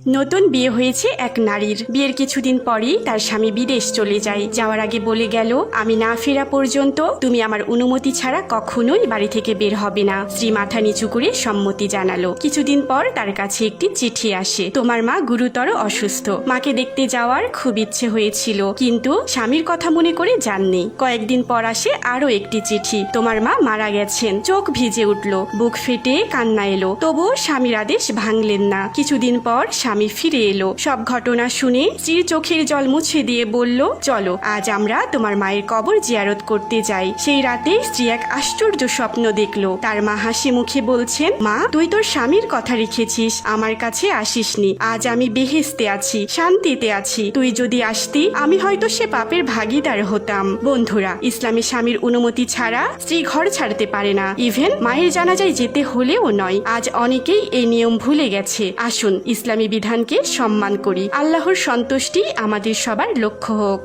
নতুন বিয়ে হয়েছে এক নারীর। বিয়ের কিছুদিন পরই তার স্বামী বিদেশ চলে যায়। যাওয়ার আগে বলে গেল, আমি না ফেরা পর্যন্ত তুমি আমার অনুমতি ছাড়া কখনোই বাড়ি থেকে বের হবে না। স্ত্রী মাথা নিচু করে সম্মতি জানালো। কিছুদিন পর তার কাছে একটি চিঠি আসে, তোমার মা গুরুতর অসুস্থ, মাকে দেখতে যাওয়ার খুব ইচ্ছে হয়েছিল, কিন্তু স্বামীর কথা মনে করে যাননি। কয়েকদিন পর আসে আরো একটি চিঠি, তোমার মা মারা গেছেন। চোখ ভিজে উঠল, বুক ফেটে কান্না এলো, তবুও স্বামীর আদেশ ভাঙলেন না। কিছুদিন পর স্বামী ফিরে এলো। সব ঘটনা শুনে স্ত্রীর চোখের জল মুছে দিয়ে বলল, চলো আজ আমরা তোমার মায়ের কবর জিয়ারত করতে যাই। সেই রাতে স্ত্রী এক আশ্চর্য স্বপ্ন দেখলো। তার মা হাসি মুখে বলছেন, মা তুই তোর স্বামীর কথা রেখেছিস, আমার কাছে আসিসনি। আজ আমি বেহেশতে আছি, শান্তিতে আছি। তুই যদি আসতি আমি হয়তো সে পাপের ভাগিদার হতাম। বন্ধুরা, ইসলামে স্বামীর অনুমতি ছাড়া স্ত্রী ঘর ছাড়তে পারে না, ইভেন মায়ের জানাজায় যেতে হলেও নয়। আজ অনেকেই এই নিয়ম ভুলে গেছে। আসুন ইসলামী বিধানকে সম্মান করি। আল্লাহর সন্তুষ্টি আমাদের সবার লক্ষ্য হোক।